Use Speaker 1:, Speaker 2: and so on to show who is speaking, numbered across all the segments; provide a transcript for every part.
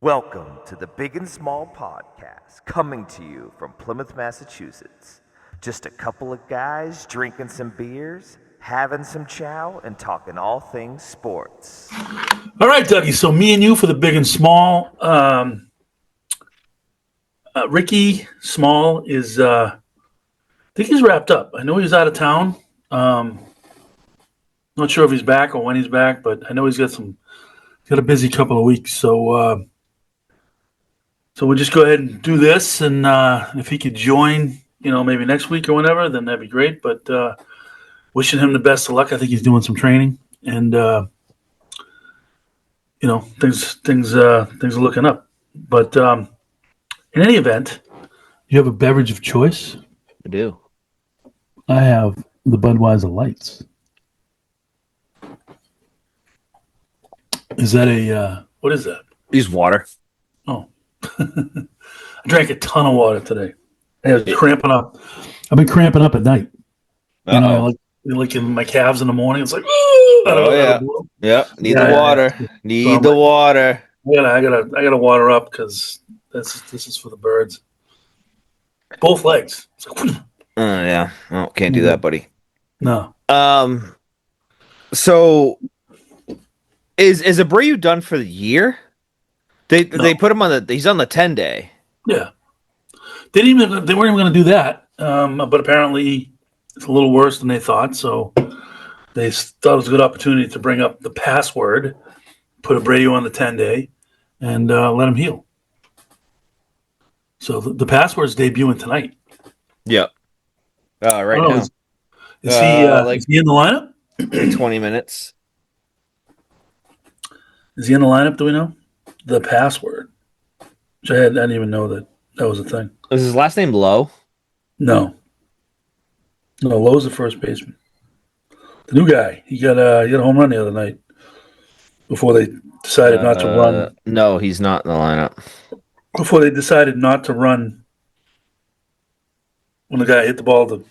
Speaker 1: Welcome to the Big and Small Podcast, coming to you from Plymouth, Massachusetts. Just a couple of guys drinking some beers, having some chow, and talking all things sports.
Speaker 2: All right, Dougie. So me and you for the Big and Small. Ricky Small is, I think he's wrapped up. I know he's out of town. Not sure if he's back or when he's back, but I know he's got a busy couple of weeks. So we'll just go ahead and do this, and if he could join, maybe next week or whenever, then that'd be great. But wishing him the best of luck. I think he's doing some training, and things are looking up. But in any event, you have a beverage of choice.
Speaker 3: I do.
Speaker 2: I have the Budweiser Lights. Is that what is that?
Speaker 3: Use water.
Speaker 2: Oh. I drank a ton of water today. I was cramping up. I've been cramping up at night. Like in my calves in the morning. It's like,
Speaker 3: Need the water. Need the water.
Speaker 2: I gotta water up because this is for the birds. Both legs.
Speaker 3: Yeah. Oh, can't do that, buddy.
Speaker 2: No.
Speaker 3: So is Abreu done for the year? They put him on he's on the 10-day.
Speaker 2: Yeah. They weren't even going to do that. But apparently it's a little worse than they thought. So they thought it was a good opportunity to bring up the password, put Abreu on the 10-day, and let him heal. So the password's debuting tonight.
Speaker 3: Yep. Right now.
Speaker 2: Is he in the lineup?
Speaker 3: 20 minutes.
Speaker 2: Is he in the lineup? Do we know? The password. Which I didn't even know that was a thing.
Speaker 3: Is his last name Lowe?
Speaker 2: No, Lowe's the first baseman. The new guy. He got a home run the other night before they decided not to run.
Speaker 3: No, he's not in the lineup.
Speaker 2: Before they decided not to run when the guy hit the ball to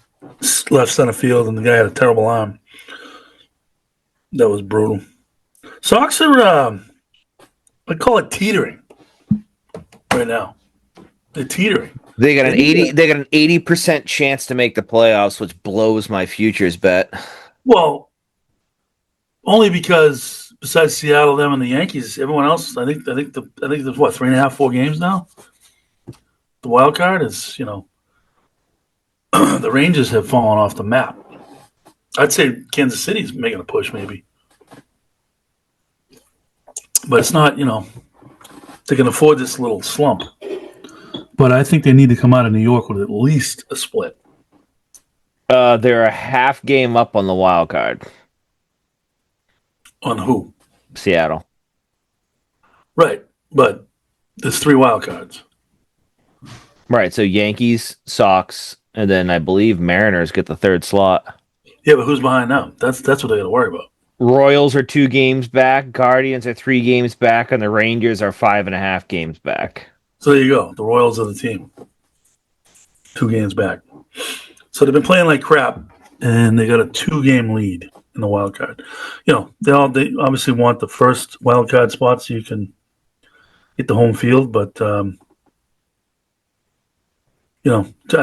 Speaker 2: left center field and the guy had a terrible arm. That was brutal. Sox are, I call it teetering right now. They're teetering.
Speaker 3: They got an 80% chance to make the playoffs, which blows my futures bet.
Speaker 2: Well, only because besides Seattle, them and the Yankees, everyone else, I think there's 3.5, 4 games now. The wild card is, the Rangers have fallen off the map. I'd say Kansas City's making a push, maybe. But it's not, they can afford this little slump. But I think they need to come out of New York with at least a split.
Speaker 3: They're a half game up on the wild card.
Speaker 2: On who?
Speaker 3: Seattle.
Speaker 2: Right, but there's 3 wild cards.
Speaker 3: Right, so Yankees, Sox, and then I believe Mariners get the 3rd slot.
Speaker 2: Yeah, but who's behind them? That's what they got to worry about.
Speaker 3: Royals are 2 games back, Guardians are 3 games back, and the Rangers are 5.5 games back.
Speaker 2: So there you go. The Royals are the team. 2 games back. So they've been playing like crap, and they got a 2-game lead in the wild card. They obviously want the first wild card spot so you can get the home field, but I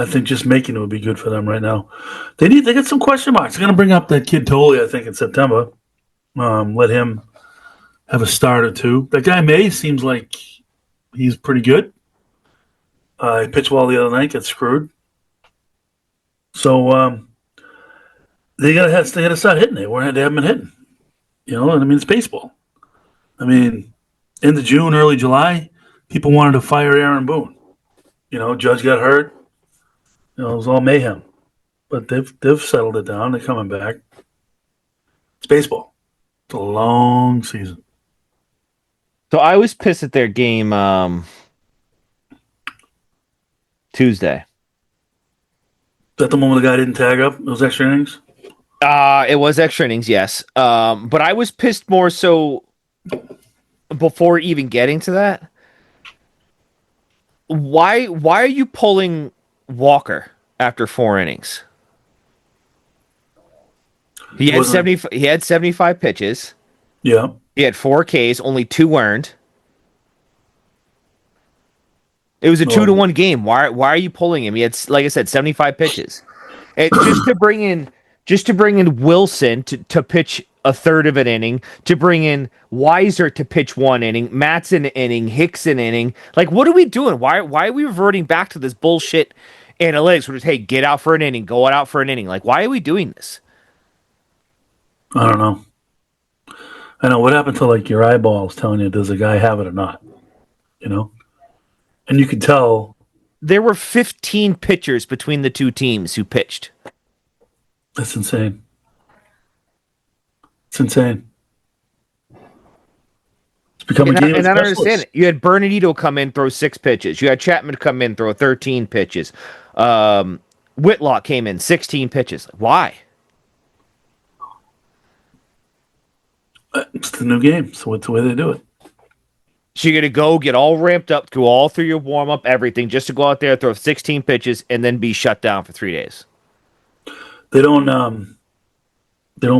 Speaker 2: think just making it would be good for them right now. They got some question marks. They're going to bring up that kid Tolley, I think, in September. Let him have a start or 2. That guy May seems like he's pretty good. He pitched well the other night, got screwed. So they gotta start hitting. They haven't been hitting. It's baseball. End of June, early July, people wanted to fire Aaron Boone. Judge got hurt. It was all mayhem. But they've settled it down. They're coming back. It's baseball. It's a long season.
Speaker 3: So I was pissed at their game Tuesday.
Speaker 2: Is that the moment the guy didn't tag up? It was extra innings?
Speaker 3: It was extra innings, yes. But I was pissed more so before even getting to that. Why are you pulling Walker after 4 innings? He had 75 pitches.
Speaker 2: Yeah.
Speaker 3: He had 4 Ks, only 2 earned. It was a 2-1 game. Why are you pulling him? He had, like I said, 75 pitches. Just to bring in Wilson to pitch a third of an inning, to bring in Weiser to pitch 1 inning, Matt's an inning, Hicks an inning. Like, what are we doing? Why are we reverting back to this bullshit analytics? Where it's, hey, get out for an inning, go out for an inning. Like, why are we doing this?
Speaker 2: I don't know. I know what happened to like your eyeballs telling you does a guy have it or not, you know? And you could tell
Speaker 3: There were 15 pitchers between the two teams who pitched.
Speaker 2: that's insane. It's insane. It's become a game.
Speaker 3: And I don't understand it. You had Bernardino come in, throw 6 pitches. You had Chapman come in, throw 13 pitches. Whitlock came in, 16 pitches. Why?
Speaker 2: It's the new game, so it's the way they do it.
Speaker 3: So you're going to go get all ramped up, go all through your warm-up, everything, just to go out there, throw 16 pitches, and then be shut down for 3 days.
Speaker 2: They don't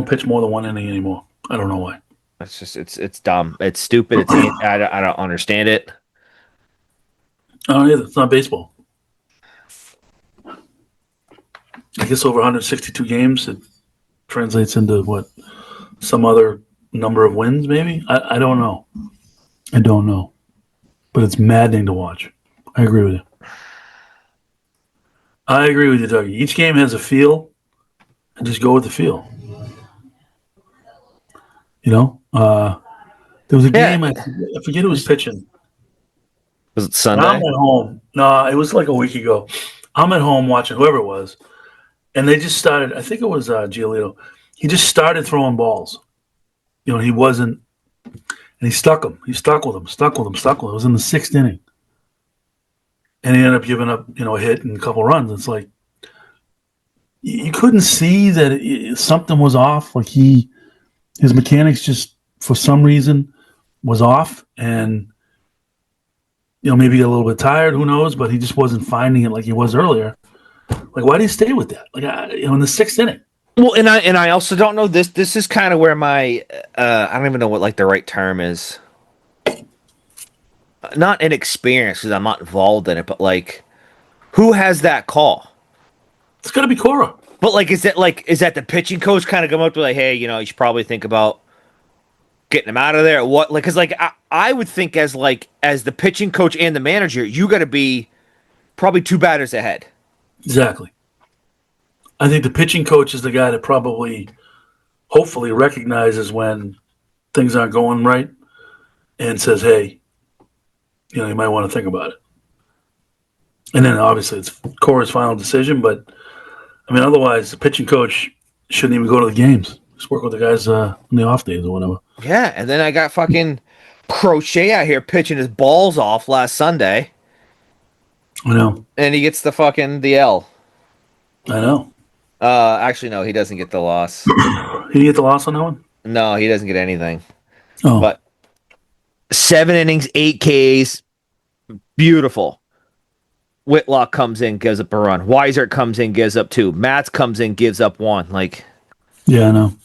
Speaker 2: pitch more than 1 inning anymore. I don't know why.
Speaker 3: It's just it's dumb. It's stupid. I don't understand it.
Speaker 2: I don't either. It's not baseball. I guess over 162 games, it translates into what? Some other number of wins, maybe? I don't know. I don't know. But it's maddening to watch. I agree with you. I agree with you, Dougie. Each game has a feel, and just go with the feel. You know? There was a game, I forget who was pitching.
Speaker 3: Was it Sunday?
Speaker 2: I'm at home. No, it was like a week ago. I'm at home watching whoever it was, and they just started, I think it was Giolito. He just started throwing balls. You know, he wasn't, and he stuck him. He stuck with him. It was in the 6th inning. And he ended up giving up, a hit and a couple runs. It's like, you couldn't see that something was off. Like his mechanics just, for some reason, was off. And, maybe a little bit tired, who knows, but he just wasn't finding it like he was earlier. Like, why do you stay with that? Like, in the 6th inning.
Speaker 3: Well, and I also don't know this. This is kind of where my I don't even know what like the right term is. Not inexperience because I'm not involved in it, but like, who has that call?
Speaker 2: It's got to be Cora.
Speaker 3: But like, is that the pitching coach kind of come up to like, hey, you should probably think about getting him out of there? Or what? Like, because like I would think as the pitching coach and the manager, you got to be probably 2 batters ahead.
Speaker 2: Exactly. I think the pitching coach is the guy that probably, hopefully, recognizes when things aren't going right and says, hey, you might want to think about it. And then, obviously, it's Cora's final decision. But, otherwise, the pitching coach shouldn't even go to the games. Just work with the guys on the off days or whatever.
Speaker 3: Yeah, and then I got fucking Crochet out here pitching his balls off last Sunday.
Speaker 2: I know.
Speaker 3: And he gets the L.
Speaker 2: I know.
Speaker 3: Actually, no, he doesn't get the loss.
Speaker 2: He didn't get the loss on that one?
Speaker 3: No, he doesn't get anything.
Speaker 2: Oh.
Speaker 3: But 7 innings, 8 Ks, beautiful. Whitlock comes in, gives up a run. Weiser comes in, gives up 2. Matz comes in, gives up 1. Like,
Speaker 2: yeah, I know.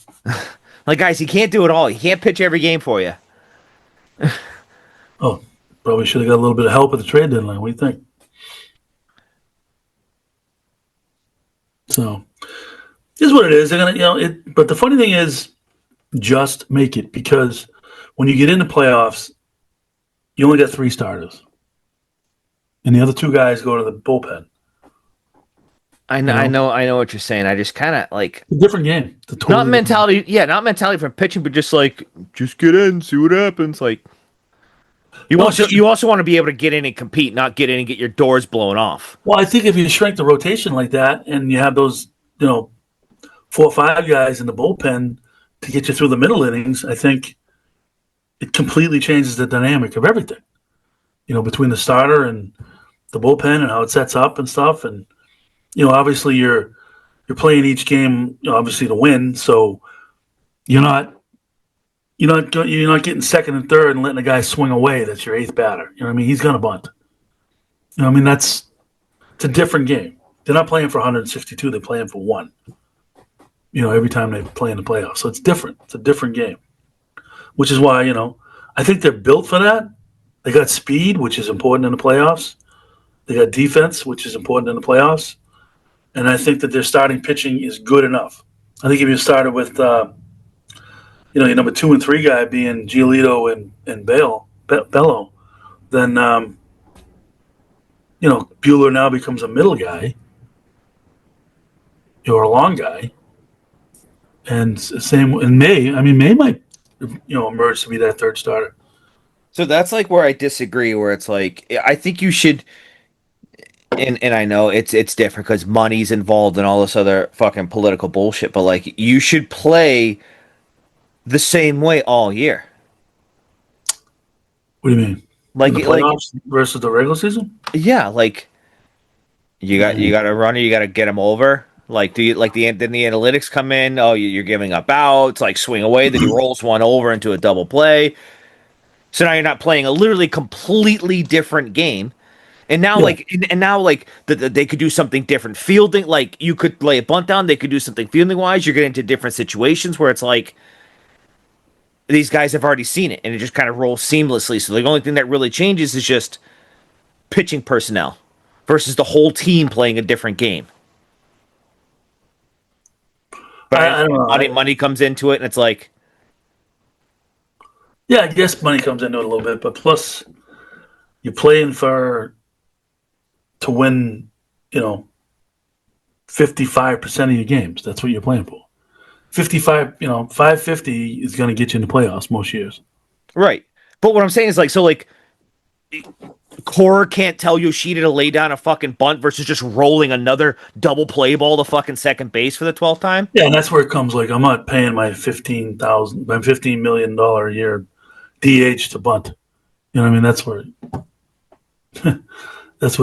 Speaker 3: Like, guys, he can't do it all. He can't pitch every game for you.
Speaker 2: Oh, probably should have got a little bit of help at the trade deadline. What do you think? So, here's what it is. They're gonna, but the funny thing is, just make it, because when you get into playoffs, you only got 3 starters, and the other 2 guys go to the bullpen.
Speaker 3: I know what you're saying. I just kind of like
Speaker 2: a different game.
Speaker 3: Not mentality from pitching, but just get in, see what happens. Like you also want to be able to get in and compete, not get in and get your doors blown off.
Speaker 2: Well, I think if you shrink the rotation like that, and you have those 4 or 5 guys in the bullpen to get you through the middle innings, I think it completely changes the dynamic of everything. Between the starter and the bullpen and how it sets up and stuff, and obviously you're playing each game, obviously to win. So you're not getting second and third and letting a guy swing away. That's your 8th batter. He's gonna bunt. It's a different game. They're not playing for 162. They're playing for 1. Every time they play in the playoffs. So it's different. It's a different game, which is why I think they're built for that. They got speed, which is important in the playoffs. They got defense, which is important in the playoffs. And I think that their starting pitching is good enough. I think if you started with, your number 2 and 3 guy being Giolito and Bello, then, Bueller now becomes a middle guy or a long guy. And same in May. I mean, May might, emerge to be that third starter.
Speaker 3: So that's like where I disagree. Where it's like I think you should, and I know it's different because money's involved and all this other fucking political bullshit. But like you should play the same way all year.
Speaker 2: What do you mean?
Speaker 3: Like
Speaker 2: In the playoffs versus the regular season?
Speaker 3: yeah, like you got a runner, you got to get him over. Like do you like then the analytics come in? Oh, you're giving up outs. Like swing away, then he rolls one over into a double play. So now you're not playing a literally completely different game. And now, they could do something different fielding. Like you could lay a bunt down, they could do something fielding wise. You're getting into different situations where it's like these guys have already seen it, and it just kind of rolls seamlessly. So the only thing that really changes is just pitching personnel versus the whole team playing a different game. But
Speaker 2: I don't know.
Speaker 3: Money comes into it, and it's like,
Speaker 2: Yeah, I guess money comes into it a little bit, but plus you're playing to win, 55% of your games. That's what you're playing for. 550 is going to get you in the playoffs most years.
Speaker 3: right. But what I'm saying is Cora can't tell Yoshida to lay down a fucking bunt versus just rolling another double play ball to fucking second base for the 12th time.
Speaker 2: Yeah, and that's where it comes. Like I'm not paying my $15 million a year DH to bunt. You know what I mean? That's where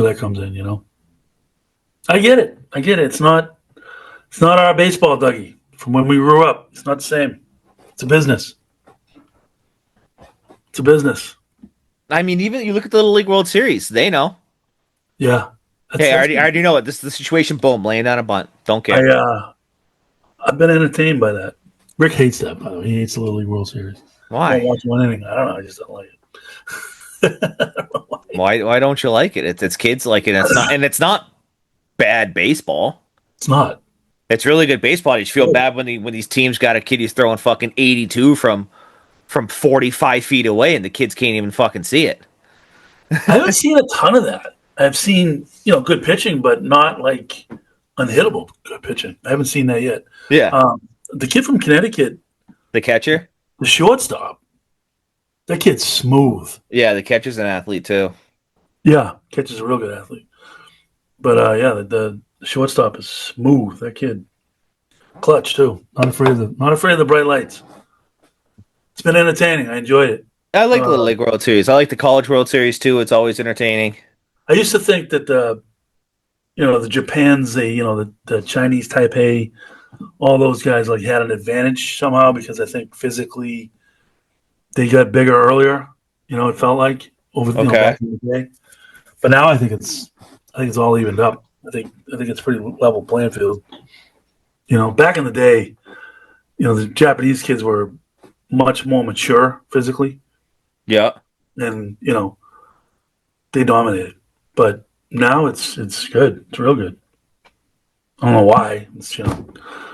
Speaker 2: that comes in. I get it. It's not our baseball, Dougie. From when we grew up, it's not the same. It's a business.
Speaker 3: I mean, even you look at the Little League World Series, they know.
Speaker 2: Yeah.
Speaker 3: I already know it. This is the situation. Boom, laying down a bunt. Don't care.
Speaker 2: I've been entertained by that. Rick hates that, by the way. He hates the Little League World Series.
Speaker 3: Why?
Speaker 2: I don't watch one inning. I don't know. I just don't like it.
Speaker 3: Why don't you like it? It's kids like it. It's not bad baseball.
Speaker 2: It's not.
Speaker 3: It's really good baseball. You just feel bad when these teams got a kid who's throwing fucking 82 from 45 feet away, and the kids can't even fucking see it.
Speaker 2: I haven't seen a ton of that. I've seen good pitching, but not like unhittable good pitching. I haven't seen that yet.
Speaker 3: Yeah.
Speaker 2: The kid from Connecticut,
Speaker 3: The catcher?
Speaker 2: the shortstop, that kid's smooth.
Speaker 3: Yeah, the catcher's an athlete too.
Speaker 2: Yeah, catcher's a real good athlete. But the shortstop is smooth. That kid, clutch too. Not afraid of the bright lights. It's been entertaining. I enjoyed it.
Speaker 3: I like the Little League World Series. I like the College World Series too. It's always entertaining.
Speaker 2: I used to think that the Japans, the Chinese Taipei, all those guys had an advantage somehow because I think physically they got bigger earlier. It felt like back in the day. But now I think it's all evened up. I think it's pretty level playing field. Back in the day, the Japanese kids were much more mature physically.
Speaker 3: Yeah.
Speaker 2: And they dominated. But now it's good. It's real good. I don't know why. It's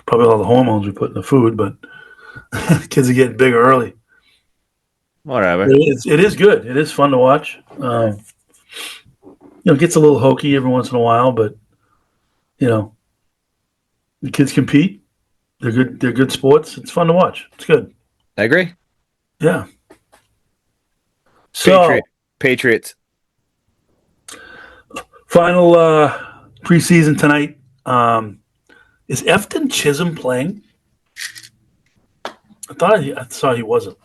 Speaker 2: probably all the hormones we put in the food, but kids are getting bigger early.
Speaker 3: Whatever.
Speaker 2: It is good. It is fun to watch. It gets a little hokey every once in a while, but the kids compete. They're good. They're good sports. It's fun to watch. It's good.
Speaker 3: I agree.
Speaker 2: Yeah. So
Speaker 3: Patriots.
Speaker 2: Final preseason tonight. Is Efton Chisholm playing? I saw he wasn't.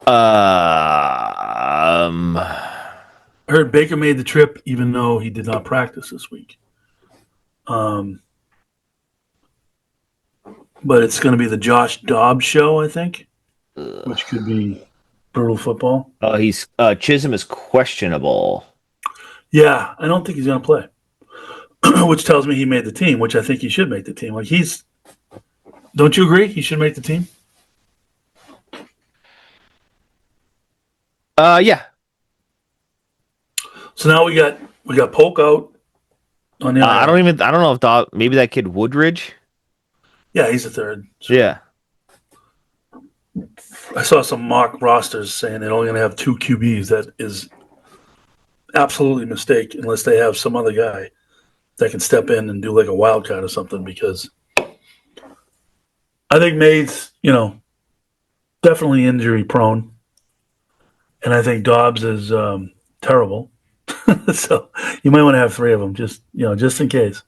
Speaker 2: I heard Baker made the trip even though he did not practice this week. But it's going to be the Josh Dobbs show, I think, which could be brutal football.
Speaker 3: He's Chisholm is questionable.
Speaker 2: Yeah, I don't think he's going to play, which tells me he made the team, which I think he should make the team. Don't you agree? He should make the team?
Speaker 3: Yeah.
Speaker 2: So now we got Polk out on the IR.
Speaker 3: I don't know if maybe that kid Woodridge.
Speaker 2: Yeah, he's the third.
Speaker 3: Yeah.
Speaker 2: I saw some mock rosters saying they're only going to have 2 QBs. That is absolutely a mistake unless they have some other guy that can step in and do like a wildcard or something, because I think Mays, definitely injury prone. And I think Dobbs is terrible. So you might want to have 3 of them just in case.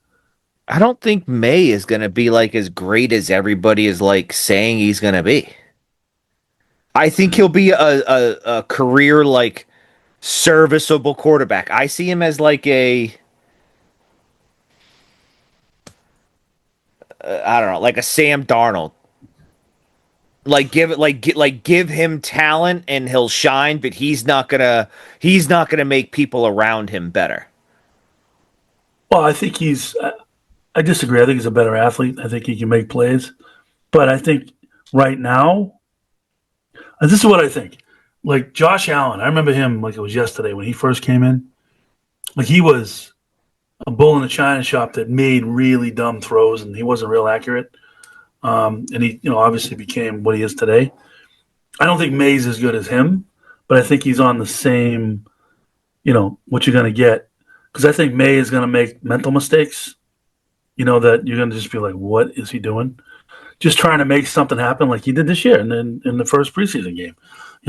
Speaker 3: I don't think May is going to be like as great as everybody is like saying he's going to be. I think he'll be a career like serviceable quarterback. I see him as like I don't know, like a Sam Darnold. Give him talent and he'll shine, but he's not gonna make people around him better.
Speaker 2: Well, I think I disagree. I think he's a better athlete. I think he can make plays. But I think right now, this is what I think. Like Josh Allen, I remember him like it was yesterday when he first came in. Like he was a bull in a china shop that made really dumb throws, and he wasn't real accurate. And he, obviously became what he is today. I don't think May's as good as him, but I think he's on the same, what you're going to get. Because I think May is going to make mental mistakes, that you're going to just be like, what is he doing? Just trying to make something happen like he did this year in the first preseason game.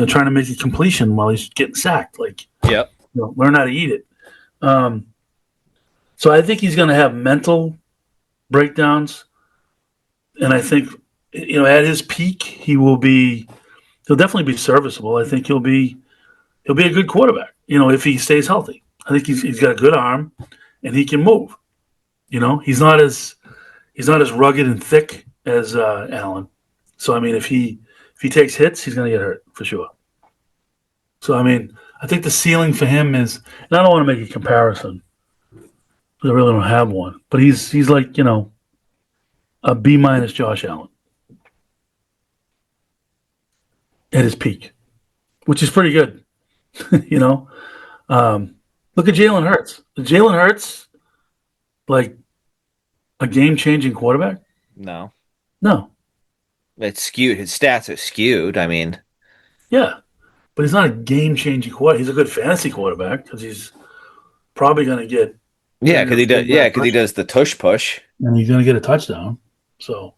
Speaker 2: Trying to make a completion while he's getting sacked. Like,
Speaker 3: yep.
Speaker 2: Learn how to eat it. So I think he's going to have mental breakdowns. And I think, at his peak, he'll definitely be serviceable. I think he'll be a good quarterback, if he stays healthy. I think he's got a good arm and he can move. He's not as rugged and thick as Allen. So I mean, if he takes hits, he's going to get hurt for sure. So I mean, I think the ceiling for him is, and I don't want to make a comparison because I really don't have one, but he's like a B- Josh Allen at his peak, which is pretty good. Look at Jalen Hurts. Is Jalen Hurts like a game-changing quarterback?
Speaker 3: No.
Speaker 2: It's
Speaker 3: skewed. His stats are skewed. I mean,
Speaker 2: yeah, but he's not a game-changing quarterback. He's a good fantasy quarterback because he's probably going to get
Speaker 3: because he does. Yeah, because he does the tush push,
Speaker 2: and he's going to get a touchdown. So,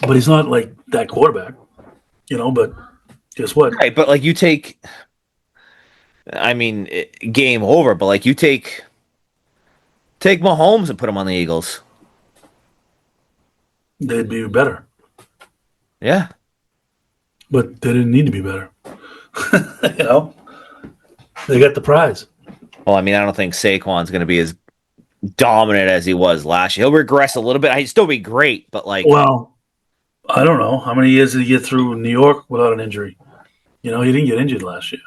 Speaker 2: but he's not like that quarterback, But guess what?
Speaker 3: Right, but like you take, game over. But like you take Mahomes and put him on the Eagles.
Speaker 2: They'd be better.
Speaker 3: Yeah.
Speaker 2: But they didn't need to be better. They got the prize.
Speaker 3: Well, I don't think Saquon's going to be as dominant as he was last year. He'll regress a little bit. He'd still be great, but like...
Speaker 2: Well, I don't know. How many years did he get through New York without an injury? He didn't get injured last year.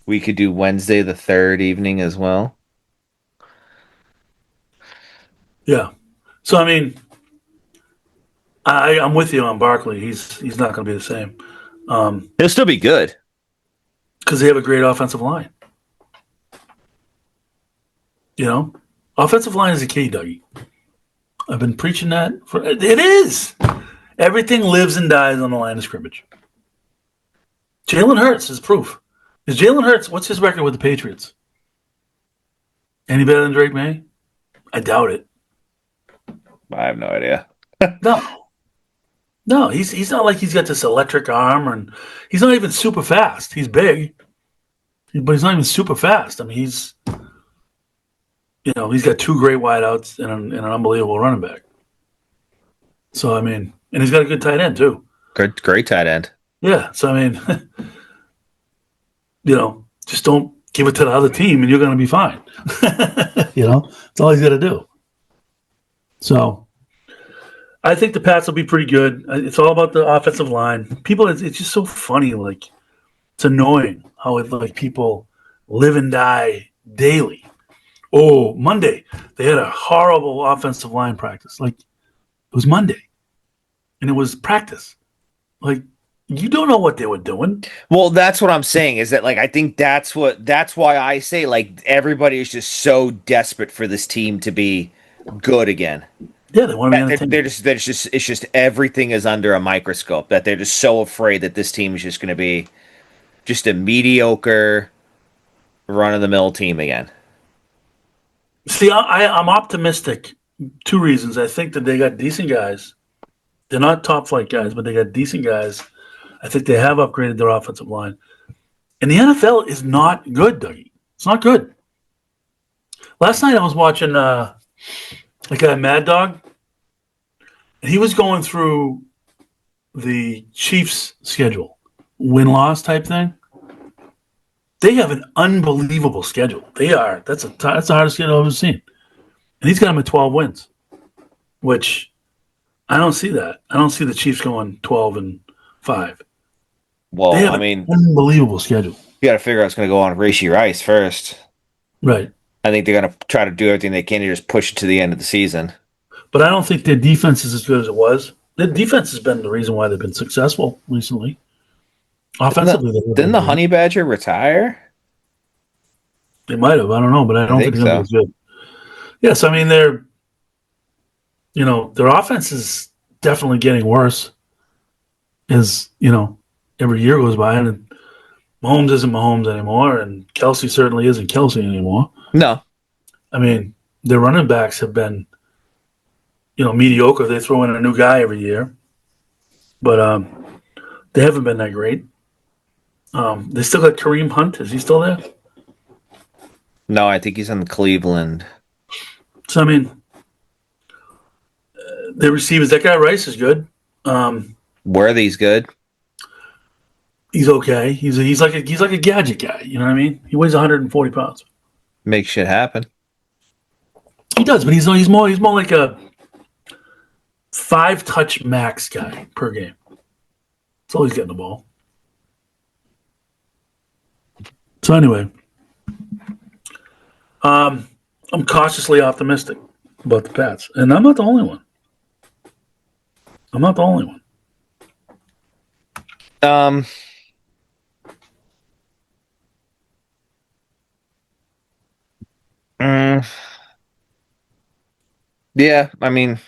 Speaker 3: We could do Wednesday the 3rd evening as well.
Speaker 2: Yeah. So, I'm with you on Barkley. He's not going to be the same.
Speaker 3: He'll still be good.
Speaker 2: Because they have a great offensive line. Offensive line is a key, Dougie. I've been preaching that it is. Everything lives and dies on the line of scrimmage. Jalen Hurts is proof. Is Jalen Hurts, what's his record with the Patriots? Any better than Drake May? I doubt it.
Speaker 3: I have no idea.
Speaker 2: No, he's not like he's got this electric arm, and he's not even super fast. He's big, but he's not even super fast. He's got 2 great wideouts and an unbelievable running back. So, and he's got a good tight end, too.
Speaker 3: Great tight end.
Speaker 2: Yeah. So, just don't give it to the other team and you're going to be fine. That's all he's got to do. So, I think the Pats will be pretty good. It's all about the offensive line. People, it's just so funny. Like, it's annoying how people live and die daily. Oh, Monday, they had a horrible offensive line practice. Like, it was Monday, and it was practice. Like, You don't know what they were doing.
Speaker 3: Well, that's what I'm saying is that like I think that's why I say like everybody is just so desperate for this team to be good again.
Speaker 2: Yeah, they want to be entertained.
Speaker 3: It's just everything is under a microscope that they're just so afraid that this team is just going to be just a mediocre run of the mill team again.
Speaker 2: See, I'm optimistic. Two reasons. I think that they got decent guys. They're not top flight guys, but they got decent guys. I think they have upgraded their offensive line. And the NFL is not good, Dougie. It's not good. Last night I was watching a guy, Mad Dog, and he was going through the Chiefs' schedule, win-loss type thing. They have an unbelievable schedule. That's the hardest schedule I've ever seen. And he's got them at 12 wins, which I don't see that. I don't see the Chiefs going 12-5.
Speaker 3: Well,
Speaker 2: I mean, unbelievable schedule.
Speaker 3: You got to figure out what's going to go on Rashee Rice first.
Speaker 2: Right.
Speaker 3: I think they're going to try to do everything they can to just push it to the end of the season.
Speaker 2: But I don't think their defense is as good as it was. Their defense has been the reason why they've been successful recently. Offensively,
Speaker 3: didn't the Honey Badger retire?
Speaker 2: They might have. I don't know, but I don't think they're as good. Yes, I mean their offense is definitely getting worse as every year goes by, and Mahomes isn't Mahomes anymore, and Kelsey certainly isn't Kelsey anymore.
Speaker 3: No,
Speaker 2: I mean their running backs have been mediocre. They throw in a new guy every year, but they haven't been that great. They still got Kareem Hunt. Is he still there?
Speaker 3: No, I think he's in Cleveland.
Speaker 2: So, I mean, the receivers, that guy Rice is good.
Speaker 3: Worthy's good.
Speaker 2: He's okay. He's like a gadget guy. You know what I mean? He weighs 140 pounds.
Speaker 3: Makes shit happen.
Speaker 2: He does, but he's more like a 5-touch max guy per game. That's all he's getting the ball. So anyway, I'm cautiously optimistic about the Pats, and I'm not the only one.
Speaker 3: Yeah, I mean,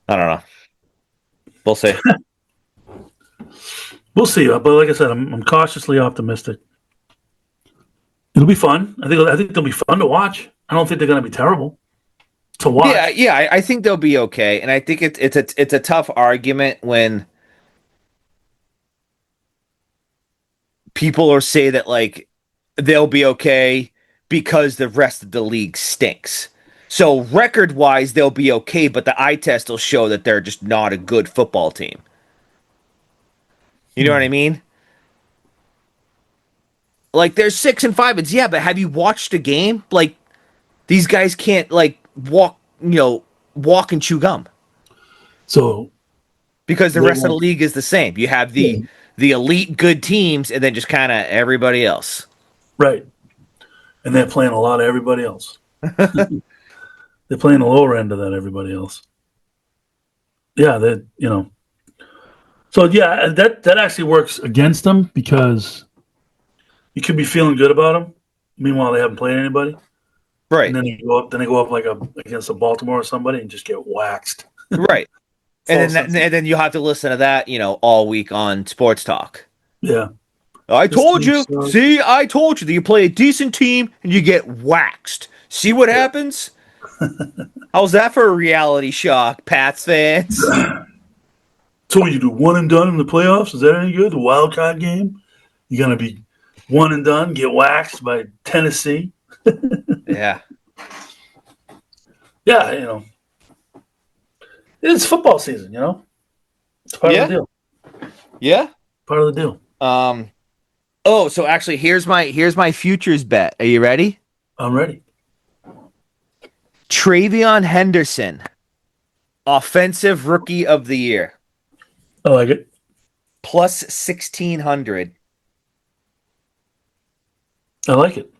Speaker 3: I don't know. We'll see.
Speaker 2: We'll see, but like I said, I'm cautiously optimistic. It'll be fun. I think they'll be fun to watch. I don't think they're going to be terrible to watch.
Speaker 3: Yeah, I think they'll be okay, and I think it's a tough argument when people are say that like they'll be okay because the rest of the league stinks. So record-wise, they'll be okay, but the eye test will show that they're just not a good football team. You know what I mean? Like they're 6-5, and yeah, but have you watched a game? Like these guys can't like walk and chew gum.
Speaker 2: So
Speaker 3: because the rest of the league is the same. You have the elite good teams, and then just kind of everybody else.
Speaker 2: Right, and they're playing a lot of everybody else. They're playing the lower end of that everybody else. Yeah, So yeah, that actually works against them because you could be feeling good about them. Meanwhile, they haven't played anybody.
Speaker 3: Right.
Speaker 2: And then they go up like against a Baltimore or somebody and just get waxed.
Speaker 3: Right. and then you have to listen to that, all week on sports talk.
Speaker 2: Yeah.
Speaker 3: I told you. See, I told you that you play a decent team and you get waxed. See what happens? How's that for a reality shock, Pats fans?
Speaker 2: So you do one and done in the playoffs? Is that any good? The wildcard game? You're going to be one and done, get waxed by Tennessee?
Speaker 3: Yeah.
Speaker 2: Yeah, it's football season, It's part of the deal.
Speaker 3: Yeah.
Speaker 2: Part of the deal.
Speaker 3: So actually here's my futures bet. Are you ready?
Speaker 2: I'm ready.
Speaker 3: Travion Henderson, offensive rookie of the year.
Speaker 2: I like it.
Speaker 3: Plus 1,600.
Speaker 2: I like it.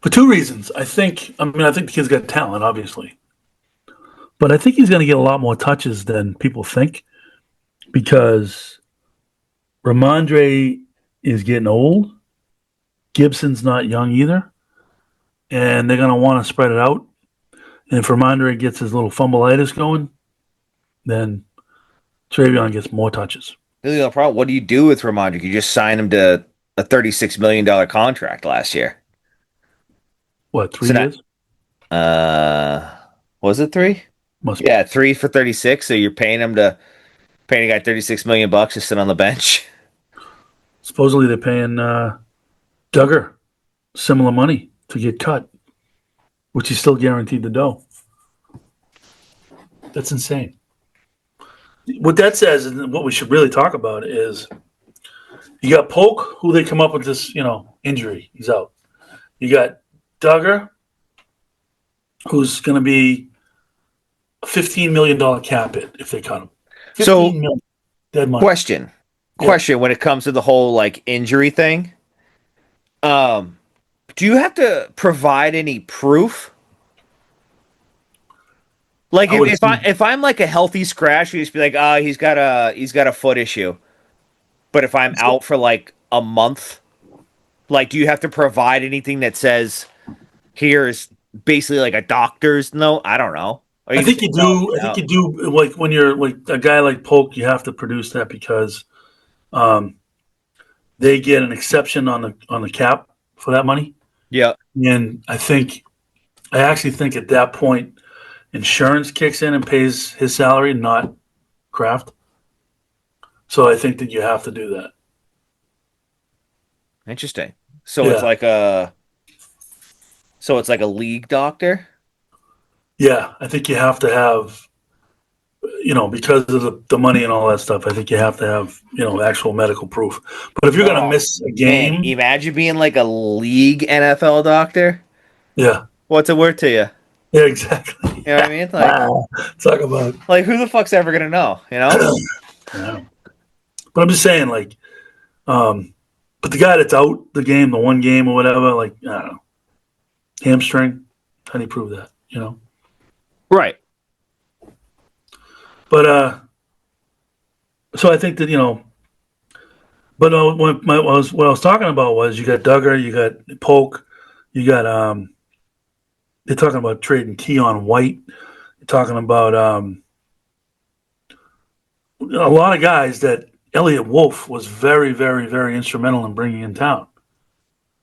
Speaker 2: For two reasons. I think the kid's got talent, obviously. But I think he's going to get a lot more touches than people think. because Ramondre is getting old. Gibson's not young either. And they're going to want to spread it out. And if Ramondre gets his little fumbleitis going, then Travion gets more touches.
Speaker 3: Really, no problem. What do you do with Ramondre? You just sign him to a $36 million contract last year.
Speaker 2: What, 3
Speaker 3: So now-
Speaker 2: years?
Speaker 3: Was it 3?
Speaker 2: Must
Speaker 3: Yeah, 3 for 36. So you're paying a guy 36 million bucks to sit on the bench.
Speaker 2: Supposedly they're paying Duggar similar money to get cut, which he's still guaranteed the dough. That's insane. What that says, and what we should really talk about, is you got Polk, who they come up with this, injury. He's out. You got Duggar, who's going to be a $15 million cap hit if they cut him.
Speaker 3: So,
Speaker 2: million, dead money.
Speaker 3: question when it comes to the whole like injury thing. Do you have to provide any proof? Like if I'm like a healthy scratch, you just be like, he's got a foot issue. But if I'm out for like a month, like, do you have to provide anything that says here's basically like a doctor's note? I don't know.
Speaker 2: I think you do. I think you do. Like when you're like a guy like Polk, you have to produce that because they get an exception on the cap for that money.
Speaker 3: Yeah,
Speaker 2: and I actually think at that point, insurance kicks in and pays his salary, not Kraft. So I think that you have to do that.
Speaker 3: interesting. So it's like a league doctor.
Speaker 2: Yeah, I think you have to have, because of the money and all that stuff. I think you have to have, actual medical proof. But if you're gonna miss a game,
Speaker 3: man, imagine being like a league NFL doctor.
Speaker 2: Yeah,
Speaker 3: what's it worth to you?
Speaker 2: Yeah, exactly.
Speaker 3: You know what I mean? Like,
Speaker 2: talk about
Speaker 3: like who the fuck's ever gonna know? Yeah.
Speaker 2: But I'm just saying, like, but the guy that's out the game, the one game or whatever, like, I don't know, hamstring. How do you prove that?
Speaker 3: Right.
Speaker 2: But so I think that but what I was talking about was you got Duggar, you got Polk, you got they're talking about trading Keon White. They're talking about a lot of guys that Elliott Wolf was very, very, very instrumental in bringing in town.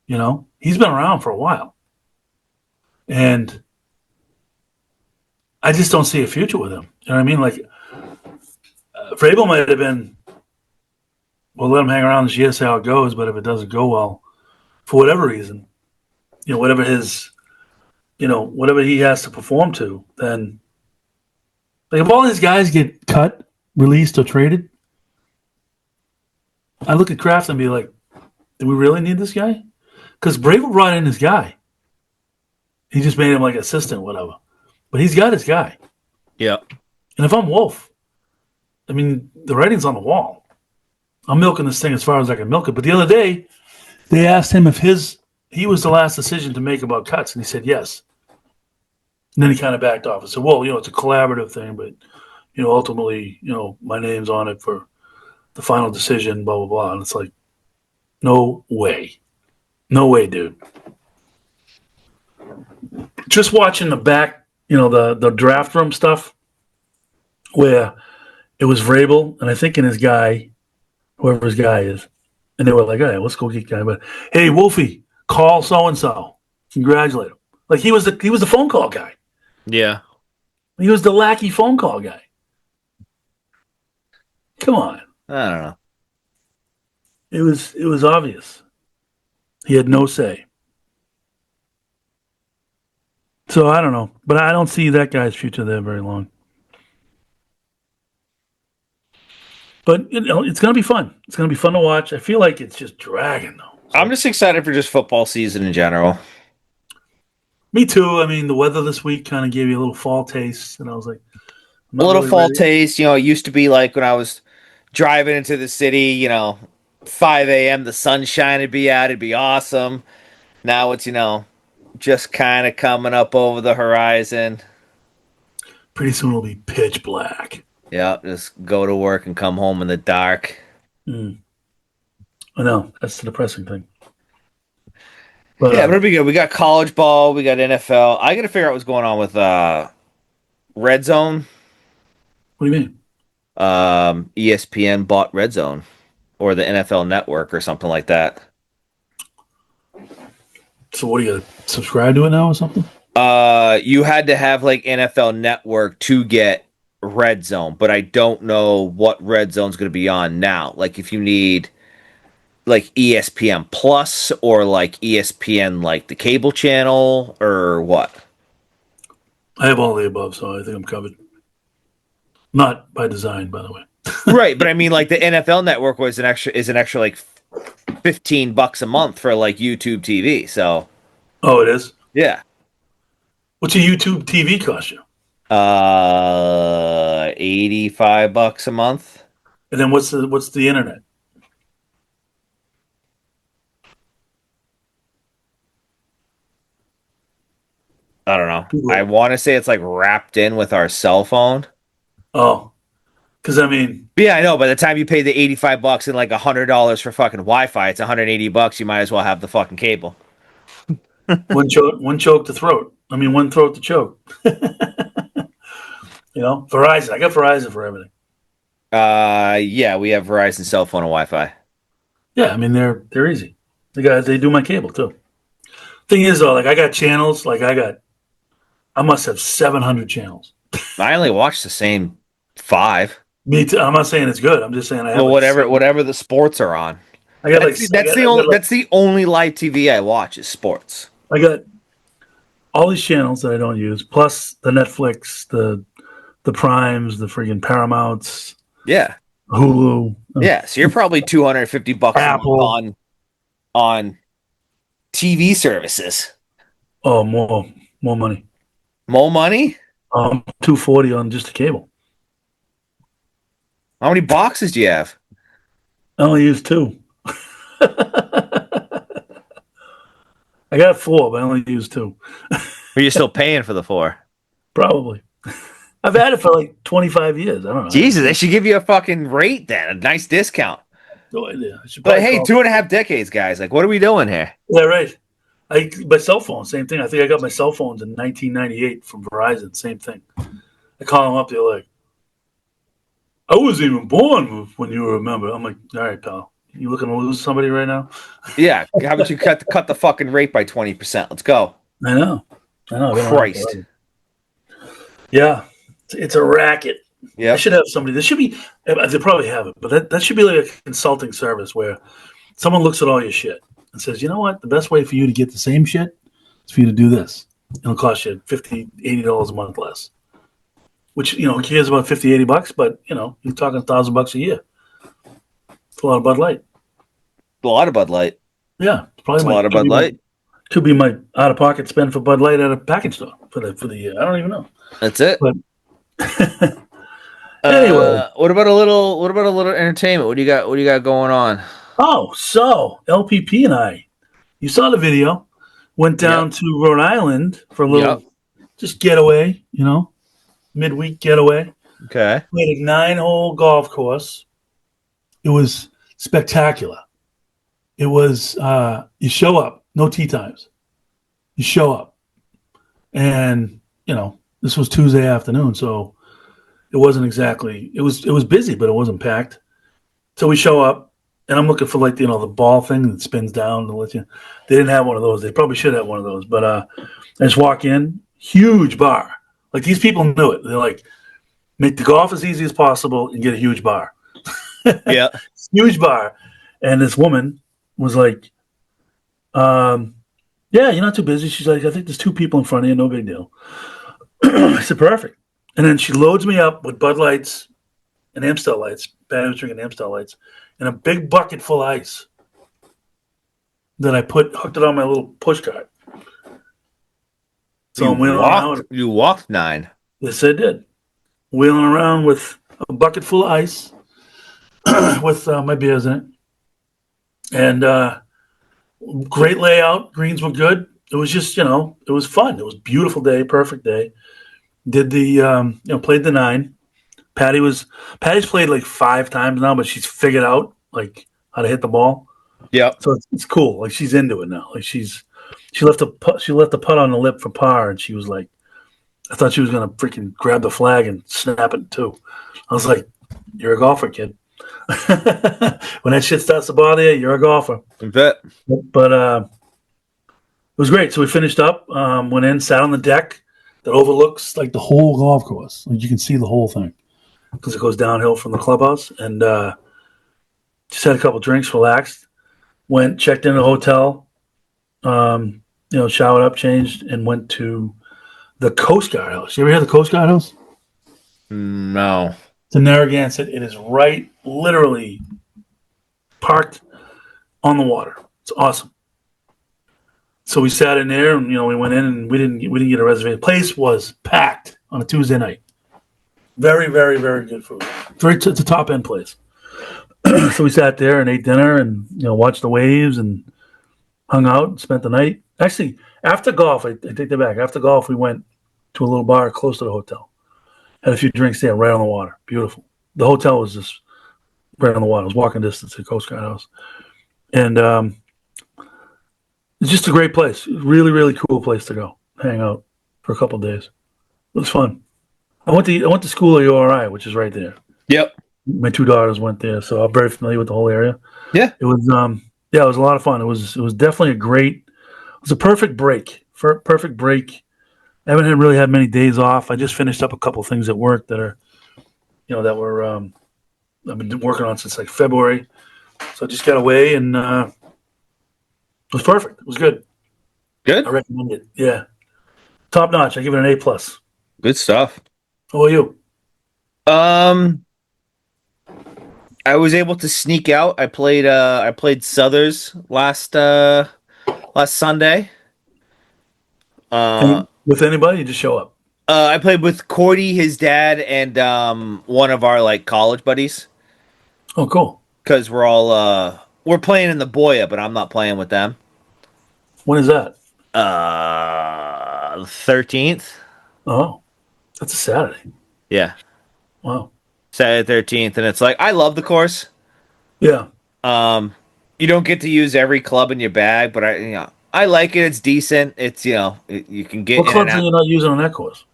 Speaker 2: He's been around for a while, and I just don't see a future with him. You know what I mean? Like, Vrabel might have been, we'll let him hang around this year, see how it goes, but if it doesn't go well, for whatever reason, whatever his, whatever he has to perform to, then, like, if all these guys get cut, released, or traded, I look at Kraft and be like, do we really need this guy? Because Vrabel brought in his guy. He just made him like assistant, whatever. But he's got his guy.
Speaker 3: Yeah.
Speaker 2: And if I'm Wolf, I mean, the writing's on the wall. I'm milking this thing as far as I can milk it. But the other day, they asked him if he was the last decision to make about cuts, and he said yes. And then he kind of backed off and said, well, it's a collaborative thing, but, ultimately, my name's on it for the final decision, blah, blah, blah. And it's like, no way. No way, dude. Just watching the back, the draft room stuff where it was Vrabel and I think in his guy, whoever his guy is, and they were like, hey, let's go get guy. But hey, Wolfie, call so-and-so. Congratulate him. Like he was the phone call guy.
Speaker 3: Yeah.
Speaker 2: He was the lackey phone call guy. Come on.
Speaker 3: I don't know.
Speaker 2: It was obvious. He had no say. So I don't know, but I don't see that guy's future there very long. But it's going to be fun. It's going to be fun to watch. I feel like it's just dragging though. So,
Speaker 3: I'm just excited for just football season in general.
Speaker 2: Me too. I mean, the weather this week kind of gave you a little fall taste, and I was like,
Speaker 3: A little really fall taste. It used to be like when I was driving into the city. 5 a.m. the sunshine would be out. It'd be awesome. Now it's just kind of coming up over the horizon.
Speaker 2: Pretty soon it'll be pitch black.
Speaker 3: Yeah, just go to work and come home in the dark.
Speaker 2: I know that's the depressing thing. But
Speaker 3: Yeah, but it'll be good. We got college ball, we got NFL. I got to figure out what's going on with Red Zone.
Speaker 2: what do you mean?
Speaker 3: ESPN bought Red Zone or the NFL Network or something like that.
Speaker 2: So what do you subscribe to it now or something?
Speaker 3: You had to have like NFL Network to get Red Zone, but I don't know what Red Zone's going to be on now. Like if you need like ESPN Plus or like ESPN like the cable channel or what?
Speaker 2: I have all the above, so I think I'm covered. Not by design, by the way.
Speaker 3: Right, but I mean like the NFL Network was an extra like $15 a month for like YouTube TV. So
Speaker 2: Oh, it is.
Speaker 3: yeah.
Speaker 2: What's a YouTube TV cost you?
Speaker 3: $85 a month.
Speaker 2: And then what's the internet?
Speaker 3: I don't know. I want to say it's like wrapped in with our cell phone.
Speaker 2: Oh, because I mean,
Speaker 3: But yeah, I know. By the time you pay the $85 and like $100 for fucking Wi-Fi, it's $180. You might as well have the fucking cable.
Speaker 2: one choke to throat. I mean, one throat to choke. Verizon. I got Verizon for everything.
Speaker 3: Yeah, we have Verizon cell phone and Wi-Fi.
Speaker 2: Yeah, I mean they're easy. They do my cable too. Thing is though, like I got channels. Like I must have 700 channels.
Speaker 3: I only watch the same 5.
Speaker 2: Me too. I'm not saying it's good. I'm just saying I have
Speaker 3: Well, whatever the sports are on.
Speaker 2: I got
Speaker 3: That's the only live TV I watch is sports.
Speaker 2: I got all these channels that I don't use, plus the Netflix, the Primes, the friggin' Paramounts,
Speaker 3: Yeah.
Speaker 2: Hulu.
Speaker 3: Yeah, so you're probably $250
Speaker 2: Apple.
Speaker 3: a month on TV services.
Speaker 2: Oh, more money.
Speaker 3: More money?
Speaker 2: $240 on just the cable.
Speaker 3: How many boxes do you have?
Speaker 2: I only use 2. I got 4, but I only use 2.
Speaker 3: Are you still paying for the 4?
Speaker 2: Probably. I've had it for like 25 years. I don't know.
Speaker 3: Jesus, they should give you a fucking rate then, a nice discount.
Speaker 2: No idea.
Speaker 3: But hey, 2.5 decades, guys. Like, what are we doing here?
Speaker 2: Yeah, right. My cell phone, same thing. I think I got my cell phones in 1998 from Verizon. Same thing. I call them up. They're like, I wasn't even born when you were a member. I'm like, all right, pal. You looking to lose somebody right now?
Speaker 3: Yeah. How about you cut the fucking rate by 20%? Let's go.
Speaker 2: I know.
Speaker 3: Christ.
Speaker 2: Yeah. It's a racket.
Speaker 3: Yeah.
Speaker 2: I should have somebody. They probably have it, but that should be like a consulting service where someone looks at all your shit and says, you know what? The best way for you to get the same shit is for you to do this. It'll cost you $50, $80 a month less. Which, who cares about $50, $80, but, you're talking $1,000 a year. It's a lot of Bud Light.
Speaker 3: A lot of Bud Light.
Speaker 2: Yeah.
Speaker 3: It's a lot of Bud Light.
Speaker 2: Could be my out-of-pocket spend for Bud Light at a package store for the year. I don't even know.
Speaker 3: That's it.
Speaker 2: But anyway.
Speaker 3: What about a little entertainment? What do you got going on?
Speaker 2: Oh, so LPP and I, you saw the video, went down to Rhode Island for a little just getaway, midweek getaway.
Speaker 3: Okay.
Speaker 2: Played a 9-hole golf course. It was spectacular. It was you show up, no tee times. You show up. And, this was Tuesday afternoon, so it wasn't exactly it was busy, but it wasn't packed. So we show up. And I'm looking for the ball thing that spins down and let you. They didn't have one of those. They probably should have one of those. But I just walk in, huge bar. Like these people knew it. They're like, make the golf as easy as possible and get a huge bar.
Speaker 3: Yeah,
Speaker 2: huge bar. And this woman was like, "Yeah, you're not too busy." She's like, "I think there's 2 people in front of you. No big deal." I said, "Perfect." And then she loads me up with Bud Lights and Amstel Lights, bad drinking Amstel Lights. And a big bucket full of ice that I hooked it on my little push cart. So I'm wheeling around.
Speaker 3: You walked 9.
Speaker 2: Yes, I did. Wheeling around with a bucket full of ice with my beers in it. And great layout. Greens were good. It was just, it was fun. It was a beautiful day, perfect day. Did the, played the 9. Patty's played like 5 times now, but she's figured out like how to hit the ball.
Speaker 3: Yep.
Speaker 2: So it's cool. Like she's into it now. Like she left the putt on the lip for par, and she was like, I thought she was gonna freaking grab the flag and snap it too. I was like, you're a golfer, kid. When that shit starts to bother you, you're a golfer.
Speaker 3: I bet.
Speaker 2: But it was great. So we finished up, went in, sat on the deck that overlooks like the whole golf course. Like you can see the whole thing because it goes downhill from the clubhouse. And just had a couple drinks, relaxed. Went, checked in the hotel, showered up, changed, and went to the Coast Guard house. You ever hear of the Coast Guard house?
Speaker 3: No.
Speaker 2: It's in Narragansett. It is right, literally parked on the water. It's awesome. So we sat in there, and we went in, and we didn't get a reservation. The place was packed on a Tuesday night. Very, very, very good food. It's a top end place. So we sat there and ate dinner, and watched the waves, and hung out, and spent the night. Actually, after golf, I take that back. After golf, we went to a little bar close to the hotel. Had a few drinks there, right on the water. Beautiful. The hotel was just right on the water. It was walking distance to the Coast Guard house, and it's just a great place. Really, really cool place to go hang out for a couple of days. It was fun. I went to school at URI, which is right there.
Speaker 3: Yep.
Speaker 2: My 2 daughters went there, so I'm very familiar with the whole area.
Speaker 3: Yeah.
Speaker 2: It was it was a lot of fun. It was definitely it was a perfect break. Perfect break. I haven't really had many days off. I just finished up a couple of things at work that are, I've been working on since like February. So I just got away, and it was perfect. It was good.
Speaker 3: Good.
Speaker 2: I recommend it. Yeah, top notch. I give it an A+.
Speaker 3: Good stuff.
Speaker 2: How are you?
Speaker 3: I was able to sneak out. I played Southers last Sunday.
Speaker 2: With anybody? You just show up.
Speaker 3: I played with Cordy, his dad, and one of our like college buddies.
Speaker 2: Oh, cool.
Speaker 3: Because we're playing in the Boya, but I'm not playing with them.
Speaker 2: When is that?
Speaker 3: 13th.
Speaker 2: Oh, that's a Saturday.
Speaker 3: Yeah.
Speaker 2: Wow.
Speaker 3: Saturday 13th, and it's like I love the course.
Speaker 2: Yeah.
Speaker 3: You don't get to use every club in your bag, but I like it. It's decent. It's you can get.
Speaker 2: What
Speaker 3: in
Speaker 2: clubs
Speaker 3: and
Speaker 2: are
Speaker 3: out.
Speaker 2: you not using on that course?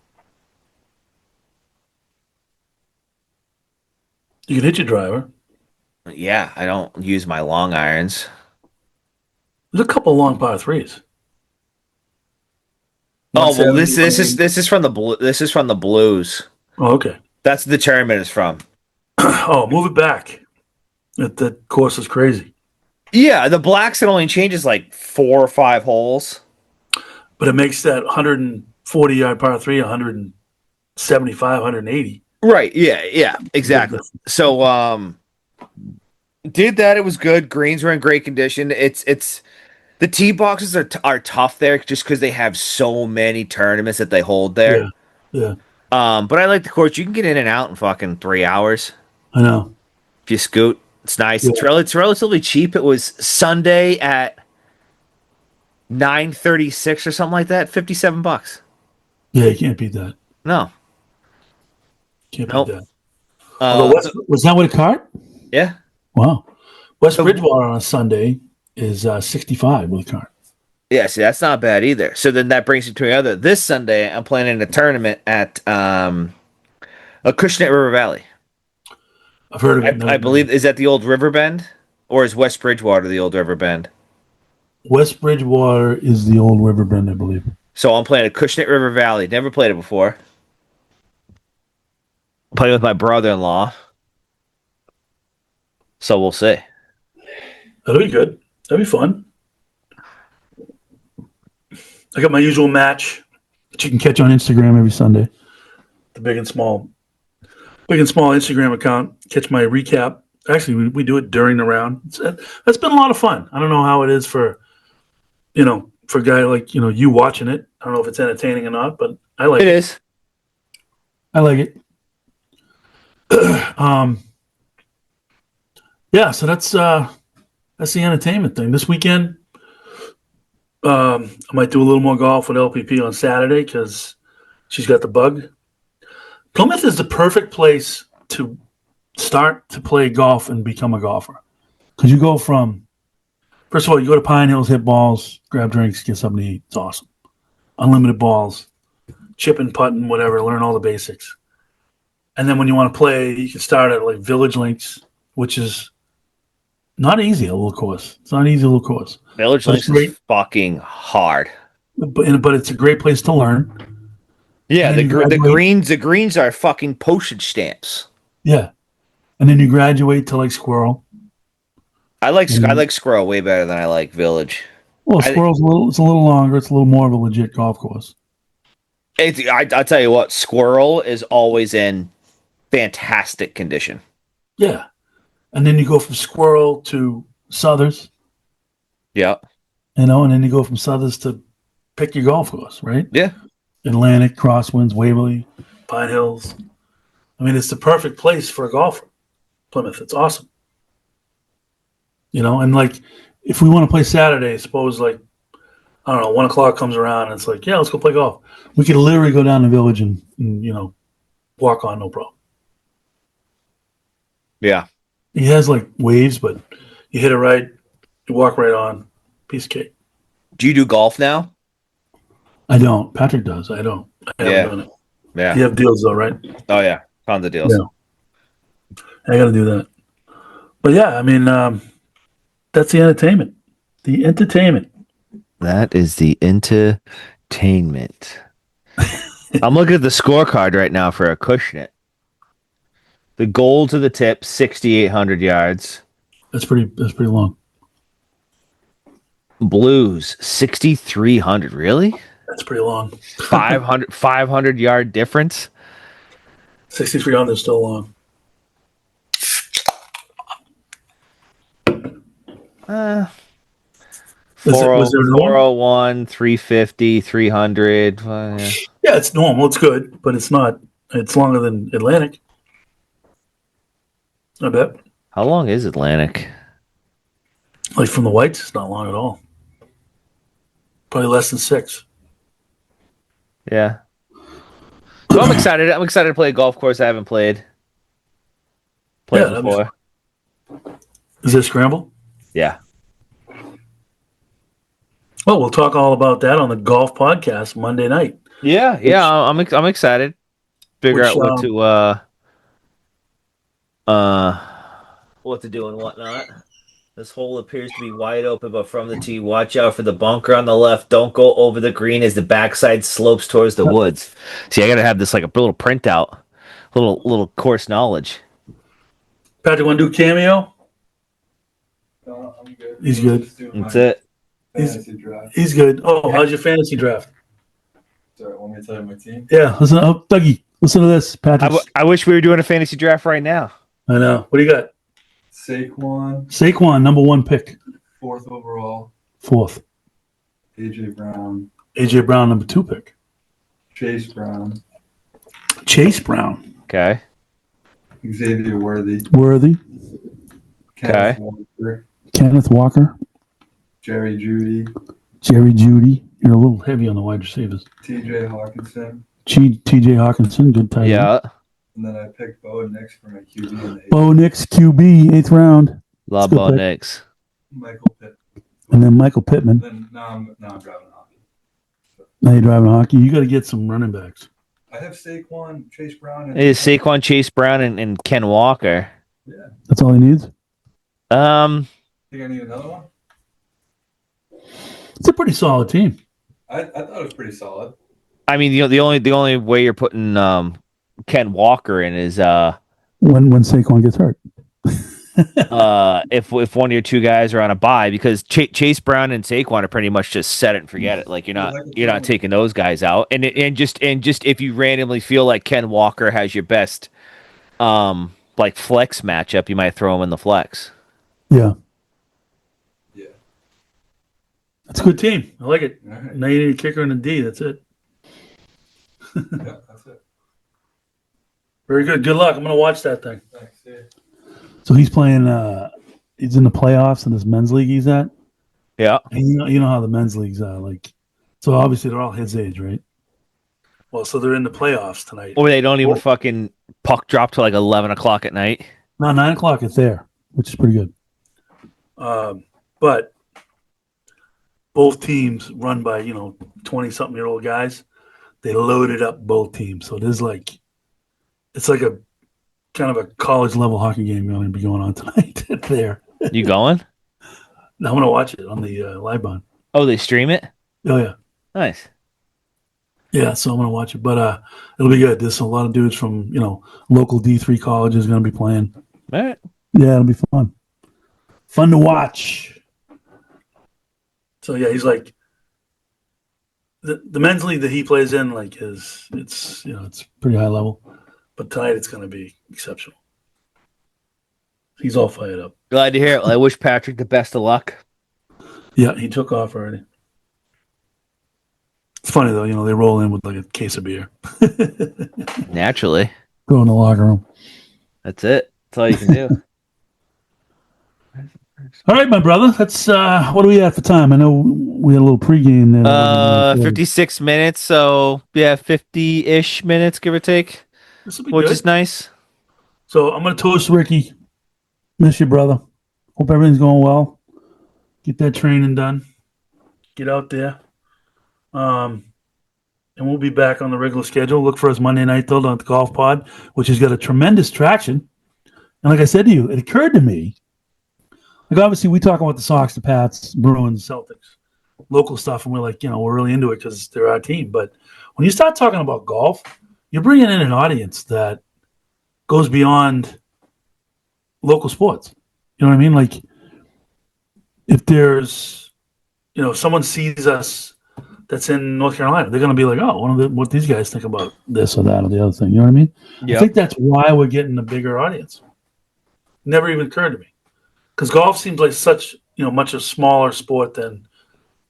Speaker 2: You can hit your driver.
Speaker 3: Yeah, I don't use my long irons.
Speaker 2: There's a couple of long par threes.
Speaker 3: Oh well, this
Speaker 2: 170,
Speaker 3: is from the Blues.
Speaker 2: Oh, okay.
Speaker 3: That's the tournament is from.
Speaker 2: Oh, move it back. That course is crazy.
Speaker 3: Yeah, the Blacks, it only changes like 4 or 5 holes.
Speaker 2: But it makes that 140-yard par 3 175, 180.
Speaker 3: Right, yeah, exactly. So did that, it was good. Greens were in great condition. It's the tee boxes are tough there just because they have so many tournaments that they hold there.
Speaker 2: Yeah.
Speaker 3: But I like the course. You can get in and out in fucking 3 hours.
Speaker 2: I know.
Speaker 3: If you scoot. It's nice.
Speaker 2: Yeah.
Speaker 3: It's relatively cheap. It was Sunday at $9.36 or something like that. $57.
Speaker 2: Yeah, you can't beat that.
Speaker 3: No.
Speaker 2: Can't
Speaker 3: Nope.
Speaker 2: beat that. Was that what it caught?
Speaker 3: Yeah.
Speaker 2: Wow. West Bridgewater on a Sunday is 65 with a cart.
Speaker 3: Yeah, see, that's not bad either. So then that brings me to another. This Sunday, I'm planning a tournament at Acushnet River Valley.
Speaker 2: I've heard of it.
Speaker 3: I believe, is that the old Riverbend? Or is West Bridgewater the old Riverbend?
Speaker 2: West Bridgewater is the old Riverbend, I believe.
Speaker 3: So I'm playing Acushnet River Valley. Never played it before. Playing with my brother-in-law. So we'll see.
Speaker 2: That'll be good. That'll be fun. I got my usual match that you can catch on Instagram every Sunday. The big and small Instagram account. Catch my recap. Actually, we do it during the round. That's been a lot of fun. I don't know how it is for a guy like you watching it. I don't know if it's entertaining or not, but I like it.
Speaker 3: It is.
Speaker 2: I like it. Yeah, so that's the entertainment thing. This weekend, I might do a little more golf with LPP on Saturday because she's got the bug. Plymouth is the perfect place to start to play golf and become a golfer. Because you go from, first of all, you go to Pine Hills, hit balls, grab drinks, get something to eat. It's awesome. Unlimited balls, chipping, putting, whatever, learn all the basics. And then when you want to play, you can start at like Village Links, which is not easy, a little course. It's not an easy little course.
Speaker 3: Village
Speaker 2: But
Speaker 3: Links
Speaker 2: it's great.
Speaker 3: is fucking hard.
Speaker 2: But it's a great place to learn.
Speaker 3: Yeah,
Speaker 2: And
Speaker 3: the
Speaker 2: then you graduate.
Speaker 3: the greens are fucking postage stamps.
Speaker 2: Yeah. And then you graduate to like Squirrel.
Speaker 3: I like Squirrel way better than I like Village.
Speaker 2: Well, Squirrel's it's a little longer. It's a little more of a legit golf course.
Speaker 3: I'll tell you what, Squirrel is always in fantastic condition.
Speaker 2: Yeah. And then you go from Squirrel to Southers,
Speaker 3: Yeah.
Speaker 2: and then you go from Southers to pick your golf course, right?
Speaker 3: Yeah.
Speaker 2: Atlantic, Crosswinds, Waverly, Pine Hills. I mean, it's the perfect place for a golfer. Plymouth. It's awesome. And like, if we want to play Saturday, suppose like, I don't know, 1 o'clock comes around and it's like, yeah, let's go play golf. We could literally go down the Village and walk on, no problem.
Speaker 3: Yeah.
Speaker 2: He has like waves, but you hit it right, you walk right on. Piece of cake.
Speaker 3: Do you do golf now?
Speaker 2: I don't. Patrick does. I don't. I haven't done it.
Speaker 3: Yeah.
Speaker 2: You have deals though, right?
Speaker 3: Oh yeah. Tons of deals.
Speaker 2: Yeah. I got to do that. But yeah, I mean, that's the entertainment. The entertainment.
Speaker 3: That is the entertainment. I'm looking at the scorecard right now for a Acushnet. The goal to the tip, 6,800 yards.
Speaker 2: That's pretty long.
Speaker 3: Blues, 6,300. Really?
Speaker 2: That's pretty long.
Speaker 3: 500 yard difference.
Speaker 2: 6,300 is still long. Was there
Speaker 3: 401, 350, 300. Yeah.
Speaker 2: Yeah, it's normal. It's good, but it's not. It's longer than Atlantic. I bet.
Speaker 3: How long is Atlantic?
Speaker 2: Like from the whites, it's not long at all. Probably less than 6.
Speaker 3: Yeah. So I'm excited. I'm excited to play a golf course I haven't played before.
Speaker 2: Is it scramble?
Speaker 3: Yeah.
Speaker 2: Well, we'll talk all about that on the golf podcast Monday night.
Speaker 3: Yeah. I'm excited. Figure out what to do and whatnot. This hole appears to be wide open, but from the tee, watch out for the bunker on the left. Don't go over the green as the backside slopes towards the woods. See, I gotta have this like a little printout, little course knowledge.
Speaker 2: Patrick, want to do cameo?
Speaker 4: I'm good.
Speaker 2: He's good.
Speaker 3: That's it.
Speaker 4: Fantasy draft.
Speaker 2: He's good. Oh, how's your fantasy draft?
Speaker 4: Sorry, want me to tell you my team?
Speaker 2: Yeah, listen up, Dougie. Listen to this, Patrick.
Speaker 3: I wish we were doing a fantasy draft right now.
Speaker 2: I know. What do you got?
Speaker 4: Saquon,
Speaker 2: number 1 pick.
Speaker 4: 4th overall.
Speaker 2: 4th.
Speaker 4: AJ
Speaker 2: Brown, number 2 pick.
Speaker 4: Chase Brown.
Speaker 3: Okay.
Speaker 4: Xavier Worthy.
Speaker 2: Kenneth Walker.
Speaker 4: Jerry Judy.
Speaker 2: You're a little heavy on the wide receivers.
Speaker 4: TJ Hawkinson.
Speaker 2: TJ Hawkinson, good tight end.
Speaker 3: Yeah.
Speaker 4: And then I picked Bo Nix for my QB in the 8th.
Speaker 2: Bo Nix, QB, 8th round.
Speaker 3: Love Bo Nix.
Speaker 4: Michael Pitt.
Speaker 2: And then Michael Pittman.
Speaker 4: Then now I'm driving hockey.
Speaker 2: Now you're driving hockey. You got to get some running backs.
Speaker 4: I have Saquon, Chase Brown.
Speaker 3: It is Saquon, Chase Brown, and Ken Walker.
Speaker 4: Yeah.
Speaker 2: That's all he needs?
Speaker 4: Think I need another one?
Speaker 2: It's a pretty solid team.
Speaker 4: I thought it was pretty solid.
Speaker 3: I mean, the only way you're putting Ken Walker in is
Speaker 2: when Saquon gets hurt.
Speaker 3: if one of your two guys are on a bye, because Chase Brown and Saquon are pretty much just set it and forget it. Like you're not taking those guys out, and just if you randomly feel like Ken Walker has your best like flex matchup, you might throw him in the flex.
Speaker 2: Yeah.
Speaker 4: Yeah.
Speaker 2: That's a good team. I like it.
Speaker 4: All right.
Speaker 2: Now you need a kicker and a D. That's it.
Speaker 4: Yeah, that's it.
Speaker 2: Very good. Good luck. I'm going to watch that thing.
Speaker 4: Thanks. Yeah.
Speaker 2: So he's playing. He's in the playoffs in this men's league he's at.
Speaker 3: Yeah.
Speaker 2: And you know how the men's leagues are like. So obviously they're all his age, right? Well, so they're in the playoffs tonight.
Speaker 3: Or they don't even
Speaker 2: Well,
Speaker 3: fucking puck drop till like 11 o'clock at night.
Speaker 2: no, 9 o'clock it's there, which is pretty good. But both teams run by 20-something-year-old guys. They loaded up both teams, so it's like a kind of a college level hockey game going to be going on tonight. There,
Speaker 3: You going?
Speaker 2: I'm going to watch it on the live bond.
Speaker 3: Oh, they stream it?
Speaker 2: Oh yeah,
Speaker 3: Nice.
Speaker 2: yeah. So I'm going to watch it, but it'll be good. There's a lot of dudes from local D3 colleges going to be playing.
Speaker 3: All right.
Speaker 2: Yeah, it'll be fun. Fun to watch. So yeah, he's like the men's league that he plays in, like it's pretty high level. But tonight it's going to be exceptional. He's all fired up.
Speaker 3: Glad to hear it. Well, I wish Patrick the best of luck.
Speaker 2: Yeah, he took off already. It's funny though, they roll in with like a case of beer.
Speaker 3: Naturally.
Speaker 2: Go in the locker room.
Speaker 3: That's it. That's all you can do.
Speaker 2: All right, my brother. That's what do we have for time? I know we had a little pregame there.
Speaker 3: 56 minutes. So, yeah, 50-ish minutes, give or take,
Speaker 2: This will be
Speaker 3: which
Speaker 2: good.
Speaker 3: is nice.
Speaker 2: So I'm going to toast Ricky. Miss you, brother. Hope everything's going well. Get that training done. Get out there. And we'll be back on the regular schedule. Look for us Monday night, though, on the Golf Pod, which has got a tremendous traction. And like I said to you, it occurred to me, like obviously we talk about the Sox, the Pats, Bruins, Celtics, local stuff, and we're like, we're really into it because they're our team. But when you start talking about golf, you're bringing in an audience that goes beyond local sports. You know what I mean? Like if there's, if someone sees us that's in North Carolina, they're going to be like, oh, what these guys think about this or that or the other thing. You know what I mean?
Speaker 3: Yep.
Speaker 2: I think that's why we're getting a bigger audience. Never even occurred to me. Because golf seems like such, much a smaller sport than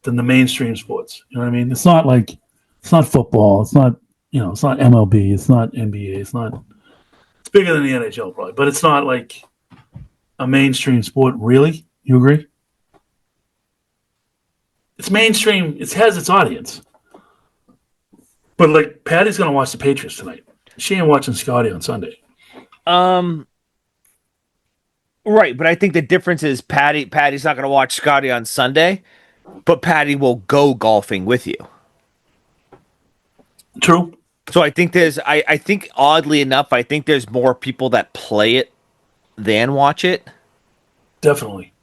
Speaker 2: the mainstream sports. You know what I mean? It's not football. It's not, it's not MLB. It's not NBA. It's bigger than the NHL probably, but it's not like a mainstream sport, really. You agree? It's mainstream. It has its audience. But like Patty's going to watch the Patriots tonight. She ain't watching Scotty on Sunday.
Speaker 3: Right, but I think the difference is Patty's not going to watch Scotty on Sunday, but Patty will go golfing with you.
Speaker 2: True.
Speaker 3: So I think I think oddly enough, I think there's more people that play it than watch it.
Speaker 2: Definitely.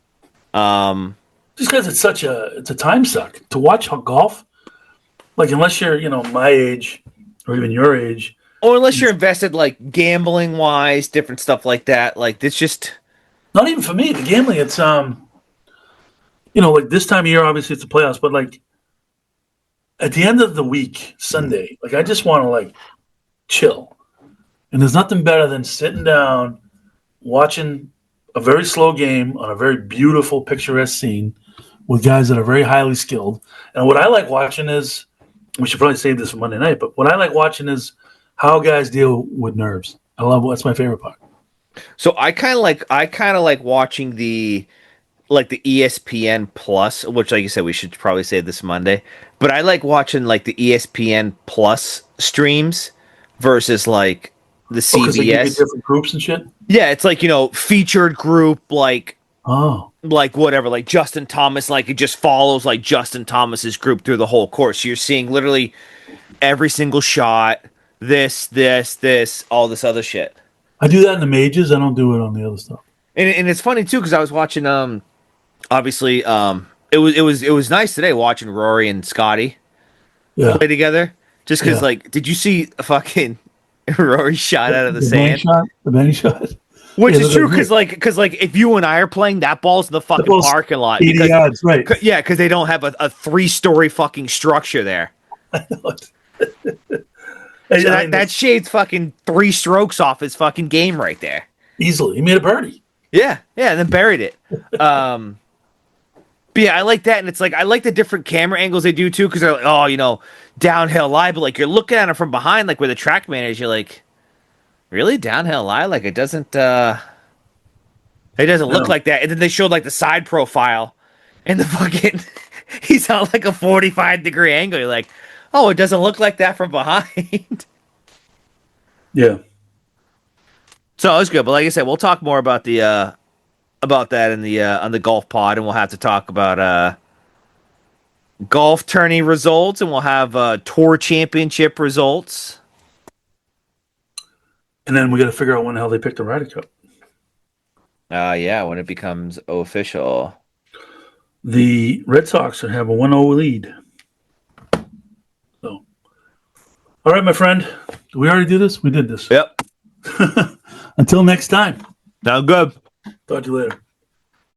Speaker 3: Um,
Speaker 2: Just because it's a time suck to watch golf. Like unless you're my age or even your age,
Speaker 3: or unless you're invested like gambling wise, different stuff like that. Like it's just
Speaker 2: not even for me. The gambling, it's like this time of year, obviously it's the playoffs, but like at the end of the week, Sunday, like I just want to like chill, and there's nothing better than sitting down, watching a very slow game on a very beautiful, picturesque scene with guys that are very highly skilled. And what I like watching is, we should probably save this for Monday night, but what I like watching is how guys deal with nerves. That's my favorite part.
Speaker 3: so I kind of like watching the ESPN Plus, which like you said we should probably save this Monday. But I like watching like the ESPN Plus streams versus like the CBS.
Speaker 2: Because they give you different groups and shit.
Speaker 3: Yeah, it's like featured group like whatever, like Justin Thomas, like it just follows like Justin Thomas's group through the whole course. So you're seeing literally every single shot, this, all this other shit.
Speaker 2: I do that in the majors. I don't do it on the other stuff.
Speaker 3: And it's funny too because I was watching obviously it was nice today watching Rory and Scotty play together. Just because like, did you see fucking Rory shot out of the sand?
Speaker 2: The bank shot.
Speaker 3: Which is true because like if you and I are playing, that ball's in the fucking parking lot.
Speaker 2: 80 yards, right?
Speaker 3: Yeah, because they don't have a 3-story fucking structure there.
Speaker 2: I know.
Speaker 3: So that shades fucking 3 strokes off his fucking game right there.
Speaker 2: Easily, he made a birdie.
Speaker 3: Yeah, and then buried it. But yeah, I like that, and it's like I like the different camera angles they do too, because they're like, downhill lie, but like you're looking at it from behind, like where the track man is, you're like, really downhill lie? Like it doesn't look like that. And then they showed like the side profile, and the fucking he's on like a 45-degree angle. You're like, Oh, it doesn't look like that from behind.
Speaker 2: Yeah.
Speaker 3: So it was good, but like I said, we'll talk more about the about that in the on the golf pod, and we'll have to talk about golf tourney results, and we'll have tour championship results.
Speaker 2: And then we got to figure out when the hell they picked the Ryder Cup.
Speaker 3: Yeah, when it becomes official.
Speaker 2: The Red Sox should have a 1-0 lead. So, all right, my friend. Did we already do this? We did this.
Speaker 3: Yep.
Speaker 2: Until next time.
Speaker 3: Sound good.
Speaker 2: Talk to you later.